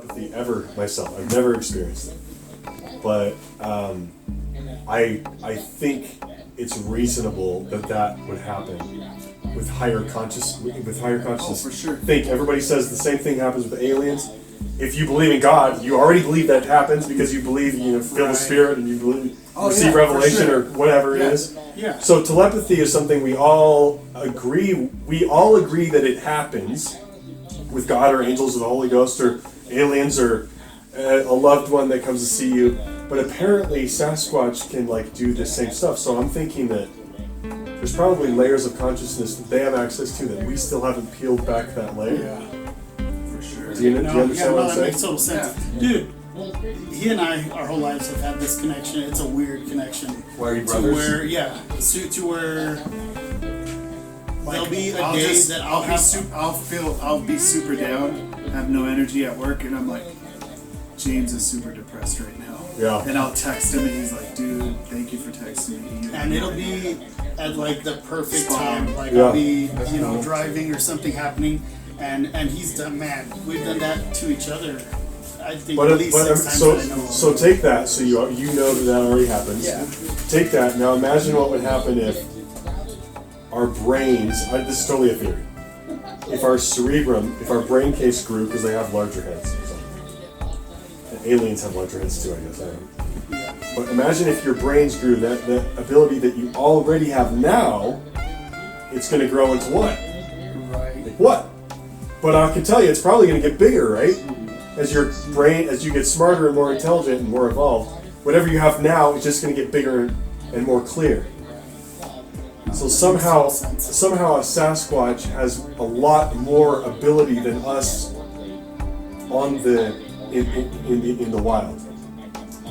telepathy ever myself. I've never experienced it, but I think it's reasonable that would happen with higher consciousness. Oh, for sure. Think everybody says the same thing happens with aliens. If you believe in God, you already believe that happens because you believe, feel the spirit and you believe, receive revelation or whatever it is. Yeah. So telepathy is something we all agree. We all agree that it happens with God or angels or the Holy Ghost or aliens or a loved one that comes to see you. But apparently Sasquatch can do the same stuff. So I'm thinking that there's probably layers of consciousness that they have access to that we still haven't peeled back that layer. Yeah. Do you understand what I'm saying? That makes total sense. Yeah. Dude, he and I, our whole lives have had this connection. It's a weird connection. Why are you brothers? To where there'll be a day that I'll be super down, have no energy at work, and I'm like, James is super depressed right now. Yeah. And I'll text him, and he's like, dude, thank you for texting me. And it'll be at the perfect time. Yeah. I'll be, driving or something happening. And he's done, man, we've done that to each other, I think, at least 6 times that I know. So take that, so you know that already happens. Yeah. Take that, now imagine what would happen if our brains, this is totally a theory, if our cerebrum, if our brain case grew, because they have larger heads. And aliens have larger heads too, I guess, I don't know. But imagine if your brains grew, that ability that you already have now, it's going to grow into what? Right. Like what? But I can tell you, it's probably going to get bigger, right? As your brain, as you get smarter and more intelligent and more evolved, whatever you have now is just going to get bigger and more clear. So somehow a Sasquatch has a lot more ability than us in the wild.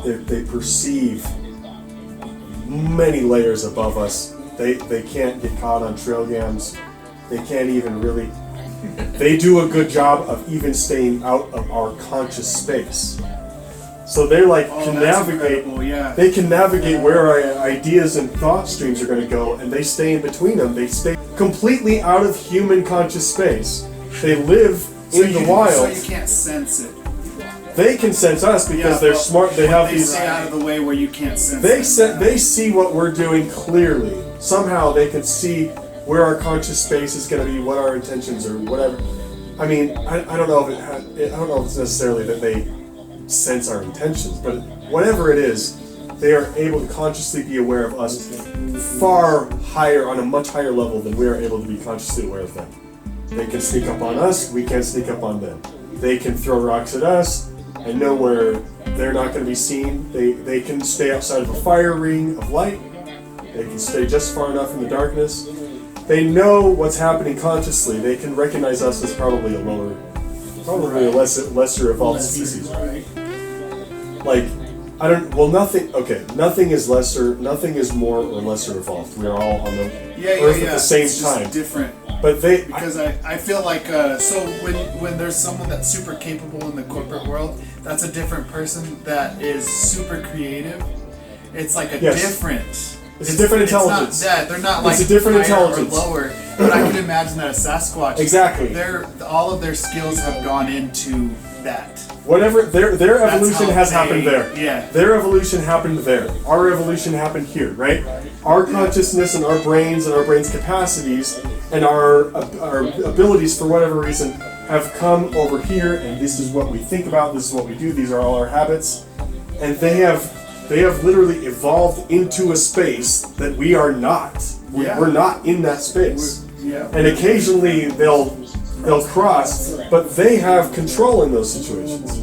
They perceive many layers above us. They can't get caught on trail cams. They can't even really. They do a good job of even staying out of our conscious space. So they can navigate. Yeah. They can navigate where our ideas and thought streams are going to go, and they stay in between them. They stay completely out of human conscious space. They live in the wild. So you can't sense it. They can sense us because they're smart. They have these. They stay out of the way where you can't sense. They see what we're doing clearly. Somehow they can see where our conscious space is going to be, what our intentions or whatever. I mean, I don't know if it's necessarily that they sense our intentions, but whatever it is, they are able to consciously be aware of us far higher, on a much higher level than we are able to be consciously aware of them. They can sneak up on us, we can't sneak up on them. They can throw rocks at us and know where they're not going to be seen. They can stay outside of a fire ring of light. They can stay just far enough in the darkness. They know what's happening consciously. They can recognize us as probably a lesser evolved species, right? Nothing is lesser, nothing is more or lesser evolved. We are all on the earth at the same time. Different. But I feel like so when there's someone that's super capable in the corporate world, that's a different person that is super creative. It's like a different. It's a different intelligence. It's not that. They're not like it's a different intelligence. Or lower. But I can imagine that a Sasquatch. Exactly. All of their skills have gone into that. Whatever their evolution has happened there. Yeah. Their evolution happened there. Our evolution happened here, right? Our consciousness and our brains capacities and our abilities for whatever reason have come over here, and this is what we think about, this is what we do, these are all our habits. And they have literally evolved into a space that we are not. We're not in that space. And occasionally they'll cross, but they have control in those situations.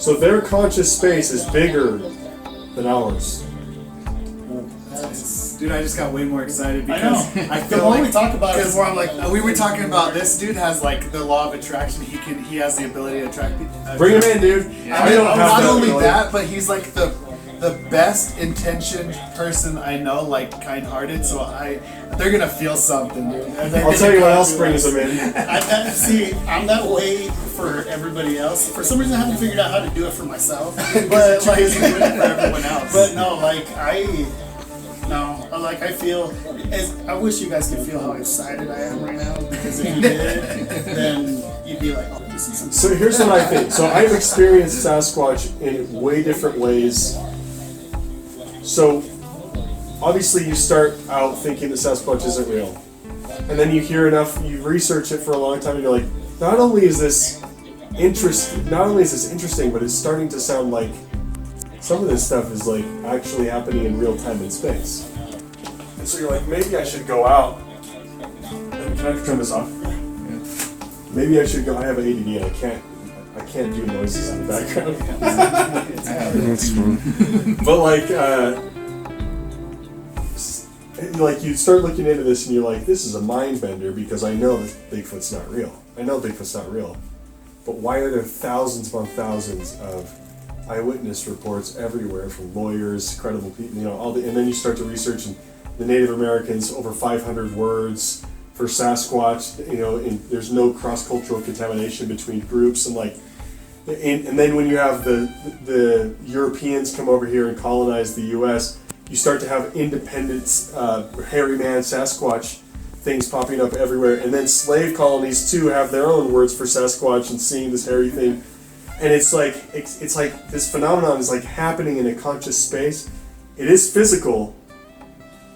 So their conscious space is bigger than ours. Dude, I just got way more excited because I feel the more we talk about it, more I'm like, we were talking about this dude has the law of attraction. He has the ability to attract people. Bring him in, dude. I mean, not only that, but he's like the best intentioned person I know, kind-hearted. So they're gonna feel something, dude. I'll tell you what else brings them in. I'm that way for everybody else. For some reason, I haven't figured out how to do it for myself. But doing it for everyone else. But no, Like I feel, I wish you guys could feel how excited I am right now, because if you did, then you'd be like, oh, this is something. So here's what I think. So I've experienced Sasquatch in way different ways. So obviously you start out thinking that Sasquatch isn't real. And then you hear enough, you research it for a long time and you're like, not only is this interesting, but it's starting to sound like some of this stuff is like actually happening in real time in space. And so you're like, maybe I should go out. Can I turn this off? Maybe I should go. I have ADD and I can't do noises in the background. That's fun. But like you start looking into this and you're like, this is a mind bender because I know that Bigfoot's not real. I know Bigfoot's not real. But why are there thousands upon thousands of eyewitness reports everywhere from lawyers, credible people, and then you start to research, and the Native Americans, over 500 words for Sasquatch, and there's no cross-cultural contamination between groups, and then when you have the Europeans come over here and colonize the U.S., you start to have independent hairy man Sasquatch things popping up everywhere, and then slave colonies too have their own words for Sasquatch and seeing this hairy thing, and it's like this phenomenon is like happening in a conscious space. It is physical,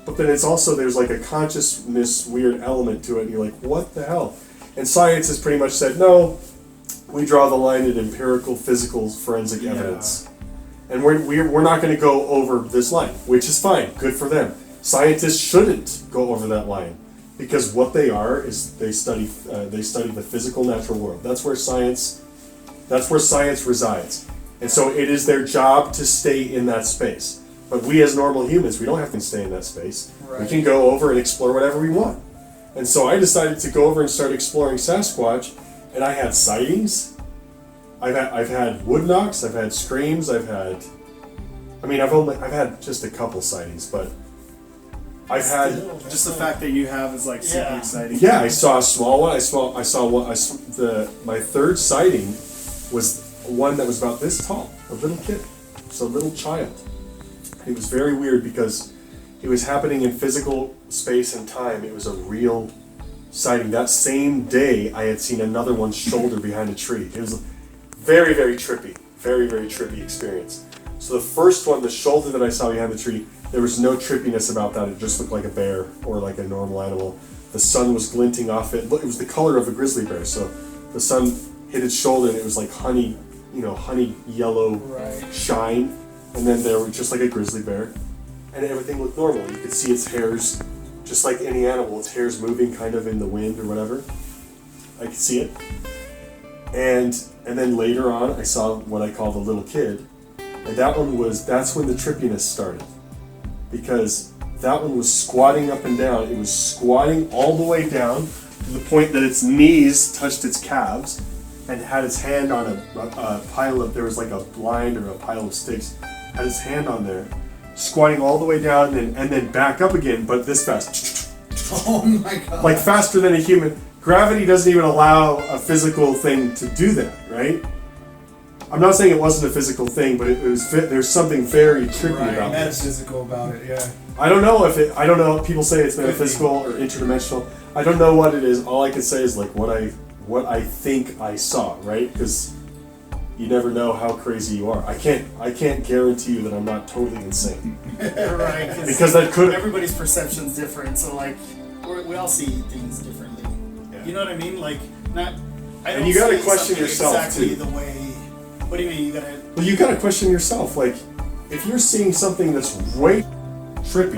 but then it's also there's like a consciousness weird element to it, and you're like, what the hell? And science has pretty much said no. We draw the line at empirical, physical, forensic evidence, and we're not going to go over this line, which is fine, good for them. Scientists shouldn't go over that line. Because what they are is they study the physical natural world. That's where science resides. And so it is their job to stay in that space. But we as normal humans, we don't have to stay in that space. Right. We can go over and explore whatever we want. And so I decided to go over and start exploring Sasquatch, and I had sightings. I've had wood knocks, I've had screams, I've had just a couple sightings, but I've had just the fact that you have is like super exciting. Yeah, I saw a small one. My third sighting was one that was about this tall, a little kid, so a little child. It was very weird because it was happening in physical space and time. It was a real sighting. That same day, I had seen another one's shoulder behind a tree. It was very, very trippy experience. So the first one, the shoulder that I saw behind the tree, there was no trippiness about that. It just looked like a bear or like a normal animal. The sun was glinting off it. It was the color of a grizzly bear. So the sun hit its shoulder and it was like honey yellow shine. And then there were just like a grizzly bear. And everything looked normal. You could see its hairs, just like any animal, its hairs moving kind of in the wind or whatever. I could see it. And then later on, I saw what I call the little kid. And that's when the trippiness started. Because that one was squatting up and down. It was squatting all the way down to the point that its knees touched its calves and had its hand on a pile of, there was like a blind or a pile of sticks, had its hand on there, squatting all the way down and then back up again, but this fast. Oh my god. Like faster than a human. Gravity doesn't even allow a physical thing to do that, right? I'm not saying it wasn't a physical thing, but there's something very trippy about it. Metaphysical about it, yeah. I don't know. People say it's metaphysical or interdimensional. I don't know what it is. All I can say is like what I think I saw, right? Because you never know how crazy you are. I can't guarantee you that I'm not totally insane. Right. Because that could. Everybody's perception's different, so like we all see things differently. Yeah. You know what I mean? Like not. And you gotta question yourself exactly too. The way. What do you mean? You gotta question yourself. Like, if you're seeing something that's way trippy,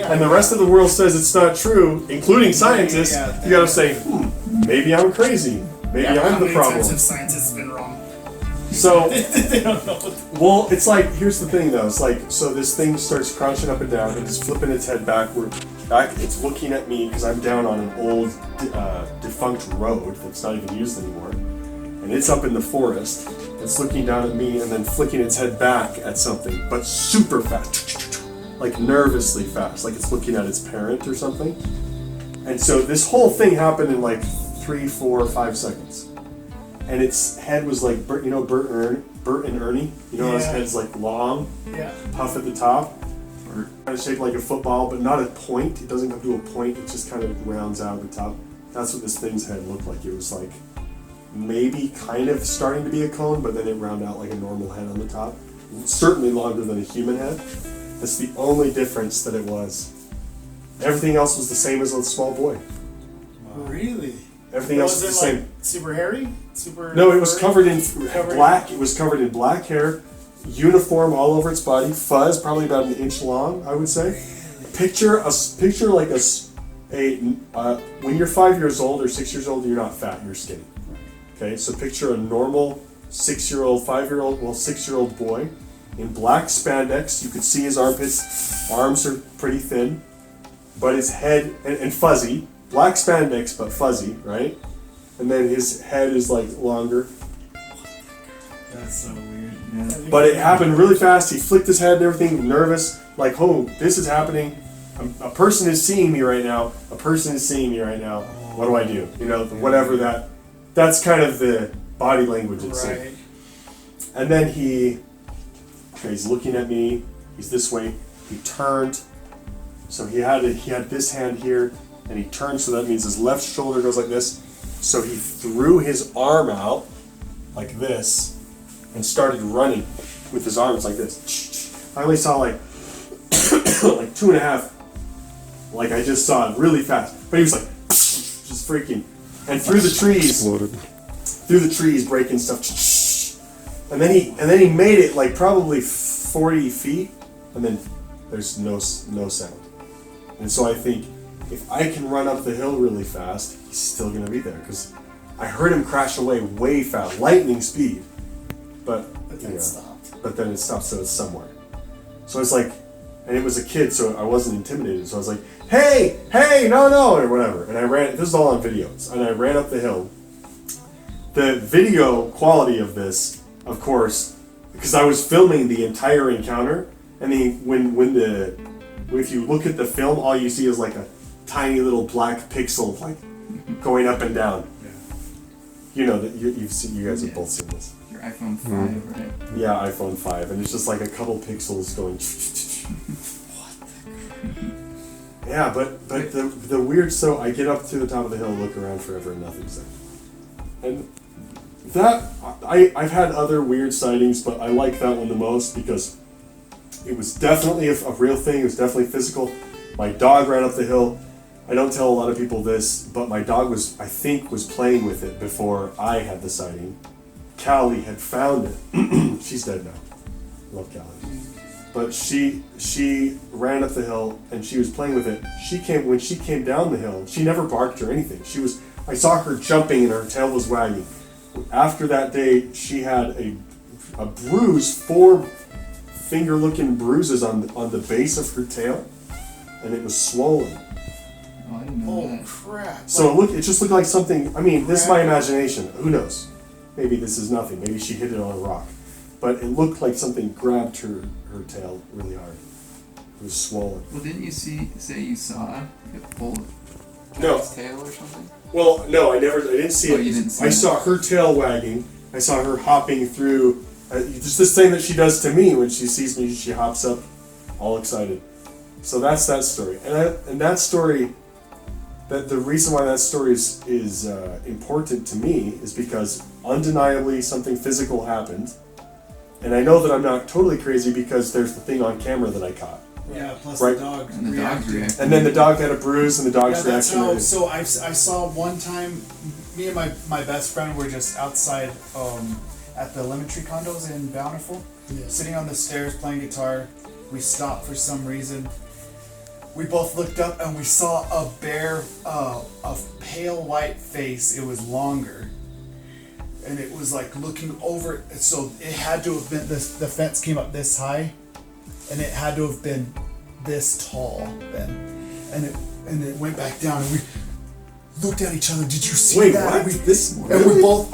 and the rest of the world says it's not true, including scientists, you gotta say, maybe I'm crazy. Maybe I'm the problem. How many times have scientists been wrong? So, they don't know. Well, it's like, here's the thing though. It's like, so this thing starts crouching up and down and it's flipping its head backward. It's looking at me because I'm down on an old defunct road that's not even used anymore. And it's up in the forest. It's looking down at me and then flicking its head back at something, but super fast, like nervously fast, like it's looking at its parent or something. And so this whole thing happened in like 3, 4, 5 seconds. And its head was like, Bert and Ernie? His head's like long, puff at the top. of shaped like a football, but not a point. It doesn't come to a point. It just kind of rounds out at the top. That's what this thing's head looked like. It was like maybe kind of starting to be a cone, but then it rounded out like a normal head on the top. Certainly longer than a human head. That's the only difference that it was. Everything else was the same as a small boy. Really? Everything else was the same. Like super hairy? Super. No, it was furry? covered in black. It was covered in black hair, uniform all over its body, fuzz probably about an inch long, I would say. Picture like when you're 5 years old or 6 years old, you're not fat, you're skinny. Okay, so picture a normal 6-year-old, 5-year-old, 6-year-old boy in black spandex. You could see his armpits, arms are pretty thin, but his head and fuzzy. Black spandex, but fuzzy, right? And then his head is like longer. That's so weird. Yeah. But it happened really fast. He flicked his head and everything, nervous, like, oh, this is happening. A person is seeing me right now. A person is seeing me right now. What do I do? You know, whatever that's kind of the body language it's Right. And then he's looking at me. He's this way. He turned. So he had this hand here. And he turned, so that means his left shoulder goes like this. So he threw his arm out like this and started running with his arms like this. I only saw like 2.5. Like I just saw it really fast. But he was like just freaking and through the trees. Exploded. Through the trees, breaking stuff. And then he made it like probably 40 feet, and then there's no sound. And so I think, if I can run up the hill really fast, he's still gonna be there because I heard him crash away way fast, lightning speed. But then it stopped. But then it stopped, so it's somewhere. So it's like, and it was a kid, so I wasn't intimidated. So I was like, hey, no, or whatever. And I ran. This is all on videos, and I ran up the hill. The video quality of this, of course, because I was filming the entire encounter, and if you look at the film, all you see is like a tiny little black pixel like going up and down. Yeah. You know that you guys have both seen this. Your iPhone 5, right? Yeah, iPhone 5, and it's just like a couple pixels going. Yeah, but the weird. So I get up to the top of the hill, look around forever, and nothing's there. And that I've had other weird sightings, but I like that one the most because it was definitely a real thing. It was definitely physical. My dog ran up the hill. I don't tell a lot of people this, but my dog was playing with it before I had the sighting. Callie had found it. She's dead now. Love Callie. But she ran up the hill and she was playing with it. When she came down the hill, she never barked or anything. I saw her jumping and her tail was wagging. After that day, she had a bruise, 4 finger-looking bruises on the base of her tail, and it was swollen. Oh, I didn't know Oh that. crap! So it just looked like something. I mean, this is my imagination. Who knows? Maybe this is nothing. Maybe she hit it on a rock, but it looked like something grabbed her tail really hard. It was swollen. Well, didn't you say you saw it pull No. its tail or something? Well, no, I didn't see Oh, it. you didn't see I it? saw her tail wagging. I saw her hopping through. Just this thing that she does to me when she sees me. She hops up, all excited. So that's that story. And that story. That the reason why that story is important to me is because undeniably something physical happened, and I know that I'm not totally crazy because there's the thing on camera that I caught. Yeah, plus Right. the dog. And the dog's reacting. And then the dog had a bruise, and the dog's Yeah, that's reaction. how. So I saw one time, me and my best friend were just outside at the Lemon Tree condos in Bountiful, sitting on the stairs playing guitar. We stopped for some reason. We both looked up and we saw a bear, a pale white face. It was longer, and it was like looking over. So it had to have been this. The fence came up this high, and it had to have been this tall then, and it went back down. And we looked at each other. Did you see Wait, that? what? And we both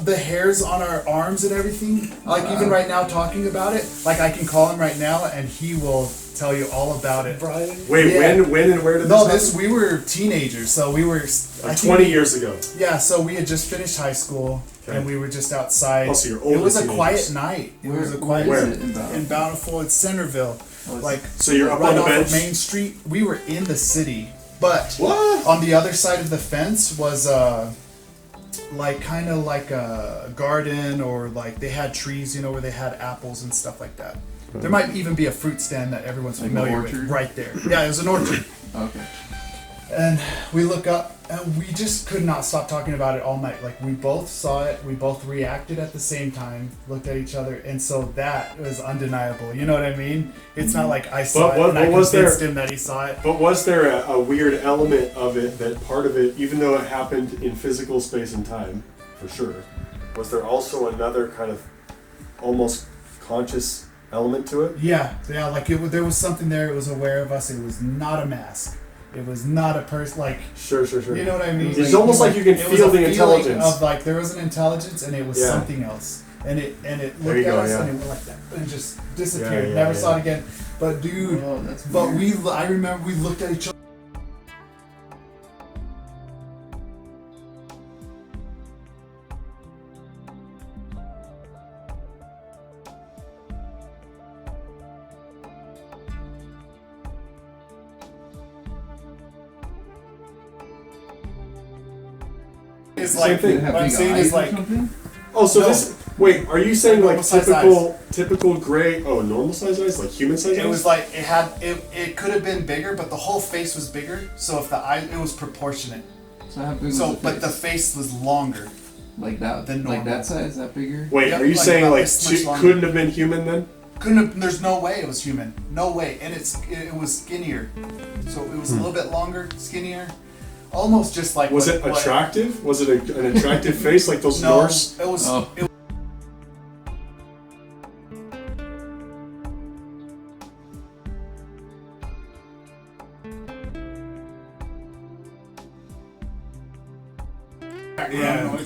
the hairs on our arms and everything. Like even right now talking about it. Like I can call him right now and he will tell you all about it. Brian. Wait, Yeah. when and where did No, this we were teenagers, so we were happen? 20 years ago. Yeah, so we had just finished high school Okay. and we were just outside. Oh, so you're it older was a teenagers. quiet night. It was a quiet Where? Is it in Bountiful? in Bountiful. It's Centerville. like So you're up right on the off bench? of Main Street. We were in the city, but What? on the other side of the fence was like kind of like a garden, or like they had trees, you know, where they had apples and stuff like that. There might even be a fruit stand that everyone's Like an familiar with orchard? right there. Yeah, it was an orchard. Okay. And we look up, and we just could not stop talking about it all night. Like, we both saw it, we both reacted at the same time, looked at each other, and so that was undeniable. You know what I mean? It's not like I saw But it and I what was convinced there- him that he saw it. But was there a weird element of it that part of it, even though it happened in physical space and time, for sure, was there also another kind of almost conscious element to it? Yeah, like there was something there. It was aware of us. It was not a mask. It was not a person. Like, Sure. you know what I mean? It's almost like you can it was feel a the feeling intelligence. of like there was an intelligence, and it was Yeah. something else. And it There looked you at go, us, yeah. and it went like that, and just disappeared. Yeah, Never yeah. saw it again. But dude, Oh, that's but weird. I remember we looked at each other. Is Same like thing. Did it have what I'm big saying eyes is or like something? Oh, so No. this. Wait, are you saying like Normal size typical gray? Oh, normal size eyes, like human size eyes? it was like it could have been bigger, but the whole face was bigger. So if the eye, it was proportionate. So how big was So the face? but the face was longer. like that, than like normal. that size, that bigger? Wait, Yep, are you like saying about like this much longer. couldn't have been human then? Couldn't have, there's no way it was human. No way. And it was skinnier. So it was a little bit longer, skinnier. Almost just like Was what- it what- attractive? Was it an attractive face like those No, Norse? it was Oh. it,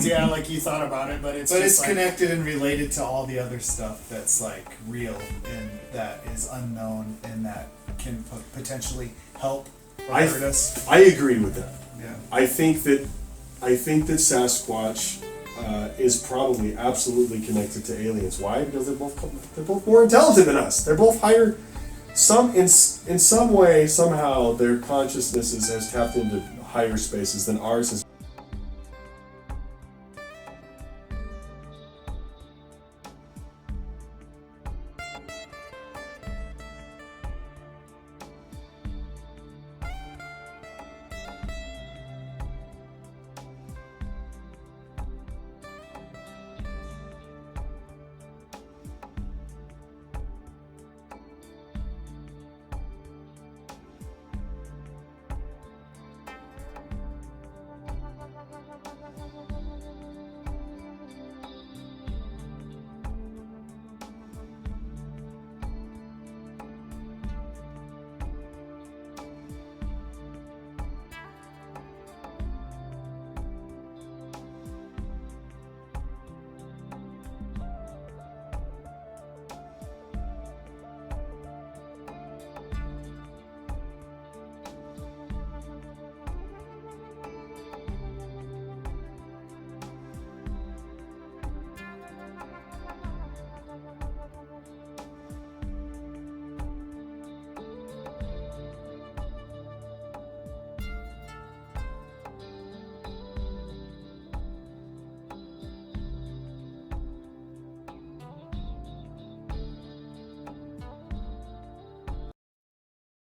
Yeah, like you thought about it, but it's but just it's like, connected and related to all the other stuff that's like real and that is unknown and that can potentially help or I- hurt us. I agree with that. Yeah. I think that Sasquatch is probably absolutely connected to aliens. Why? Because they're both more intelligent than us. They're both higher. In some way, somehow, their consciousness has tapped into higher spaces than ours has.